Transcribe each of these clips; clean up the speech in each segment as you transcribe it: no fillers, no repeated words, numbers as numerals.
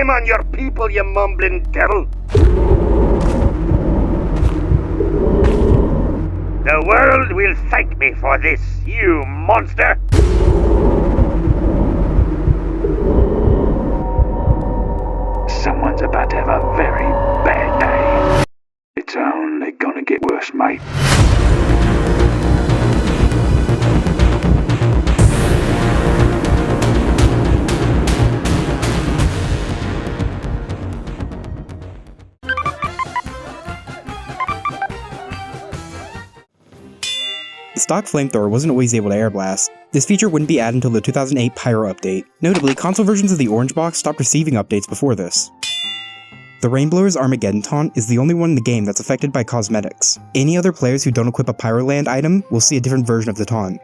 Shame on your people, you mumbling devil! The world will thank me for this, you monster! Someone's about to have a very bad day. It's only gonna get worse, mate. The stock flamethrower wasn't always able to air blast. This feature wouldn't be added until the 2008 Pyro update. Notably, console versions of the Orange Box stopped receiving updates before this. The Rainblower's Armageddon Taunt is the only one in the game that's affected by cosmetics. Any other players who don't equip a Pyroland item will see a different version of the taunt.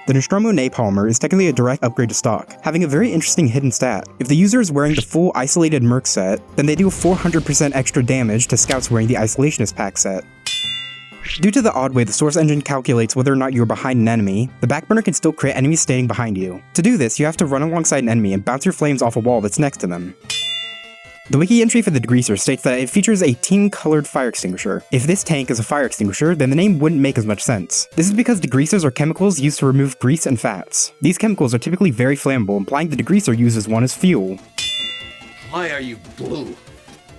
The Nostromo Napalmer is technically a direct upgrade to stock, having a very interesting hidden stat. If the user is wearing the full Isolated Merc set, then they do 400% extra damage to scouts wearing the Isolationist Pack set. Due to the odd way the source engine calculates whether or not you are behind an enemy, the backburner can still crit enemies standing behind you. To do this, you have to run alongside an enemy and bounce your flames off a wall that's next to them. The wiki entry for the Degreaser states that it features a team-colored fire extinguisher. If this tank is a fire extinguisher, then the name wouldn't make as much sense. This is because degreasers are chemicals used to remove grease and fats. These chemicals are typically very flammable, implying the degreaser uses one as fuel. Why are you blue?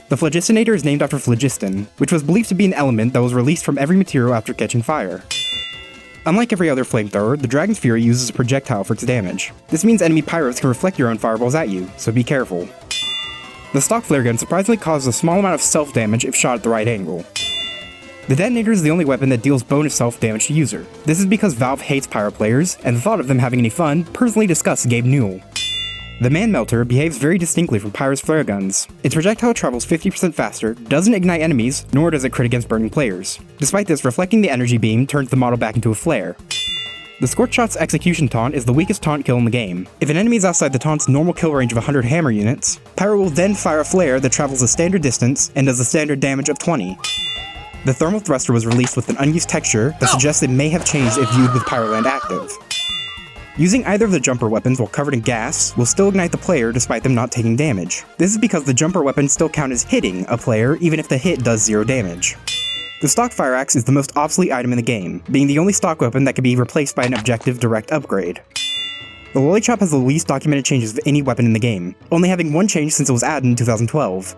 The Phlogistinator is named after phlogiston, which was believed to be an element that was released from every material after catching fire. Unlike every other flamethrower, the Dragon's Fury uses a projectile for its damage. This means enemy pyros can reflect your own fireballs at you, so be careful. The stock flare gun surprisingly causes a small amount of self-damage if shot at the right angle. The detonator is the only weapon that deals bonus self-damage to user. This is because Valve hates pyro players, and the thought of them having any fun personally disgusts Gabe Newell. The Mann Melter behaves very distinctly from Pyro's flare guns. Its projectile travels 50% faster, doesn't ignite enemies, nor does it crit against burning players. Despite this, reflecting the energy beam turns the model back into a flare. The Scorch Shot's Execution Taunt is the weakest taunt kill in the game. If an enemy is outside the taunt's normal kill range of 100 hammer units, Pyro will then fire a flare that travels a standard distance and does a standard damage of 20. The Thermal Thruster was released with an unused texture that suggests it may have changed if viewed with Pyroland active. Using either of the jumper weapons while covered in gas will still ignite the player despite them not taking damage. This is because the jumper weapons still count as hitting a player even if the hit does 0 damage. The stock fire axe is the most obsolete item in the game, being the only stock weapon that can be replaced by an objective direct upgrade. The Lollychop has the least documented changes of any weapon in the game, only having one change since it was added in 2012.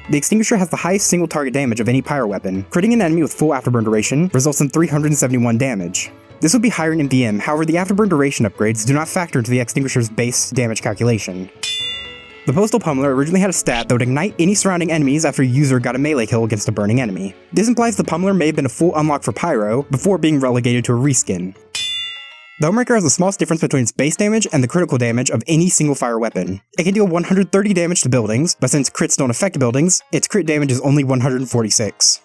The Extinguisher has the highest single target damage of any pyro weapon. Critting an enemy with full afterburn duration results in 371 damage. This would be higher in MVM, however the afterburn duration upgrades do not factor into the Extinguisher's base damage calculation. The Postal Pummeler originally had a stat that would ignite any surrounding enemies after a user got a melee kill against a burning enemy. This implies the Pummeler may have been a full unlock for Pyro before being relegated to a reskin. The Homewrecker has the smallest difference between its base damage and the critical damage of any single fire weapon. It can deal 130 damage to buildings, but since crits don't affect buildings, its crit damage is only 146.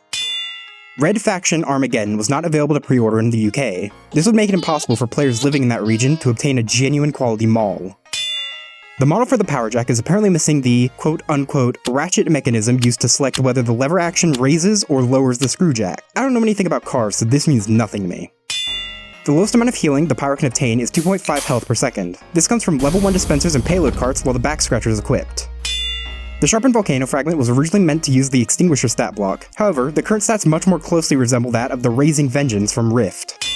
Red Faction Armageddon was not available to pre-order in the UK. This would make it impossible for players living in that region to obtain a genuine quality maul. The model for the power jack is apparently missing the quote-unquote ratchet mechanism used to select whether the lever action raises or lowers the screw jack. I don't know anything about cars, so this means nothing to me. The lowest amount of healing the Pyro can obtain is 2.5 health per second. This comes from level 1 dispensers and payload carts while the back scratcher is equipped. The Sharpened Volcano Fragment was originally meant to use the Extinguisher stat block. However, the current stats much more closely resemble that of the Raising Vengeance from Rift.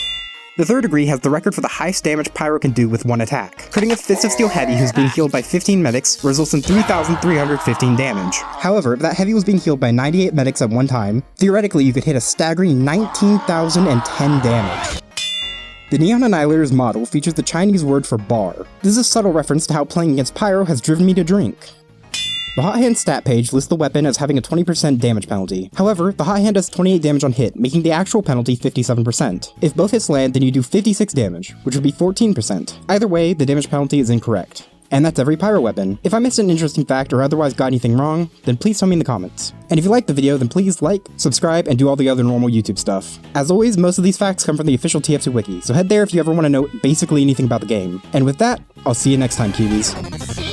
The third degree has the record for the highest damage Pyro can do with one attack. Critting a Fist of Steel Heavy who's being healed by 15 medics results in 3,315 damage. However, if that heavy was being healed by 98 medics at one time, theoretically you could hit a staggering 19,010 damage. The Neon Annihilator's model features the Chinese word for bar. This is a subtle reference to how playing against Pyro has driven me to drink. The Hot Hand stat page lists the weapon as having a 20% damage penalty. However, the Hot Hand does 28 damage on hit, making the actual penalty 57%. If both hits land, then you do 56 damage, which would be 14%. Either way, the damage penalty is incorrect. And that's every Pyro weapon. If I missed an interesting fact or otherwise got anything wrong, then please tell me in the comments. And if you liked the video, then please like, subscribe, and do all the other normal YouTube stuff. As always, most of these facts come from the official TF2 Wiki, so head there if you ever want to know basically anything about the game. And with that, I'll see you next time, cuties.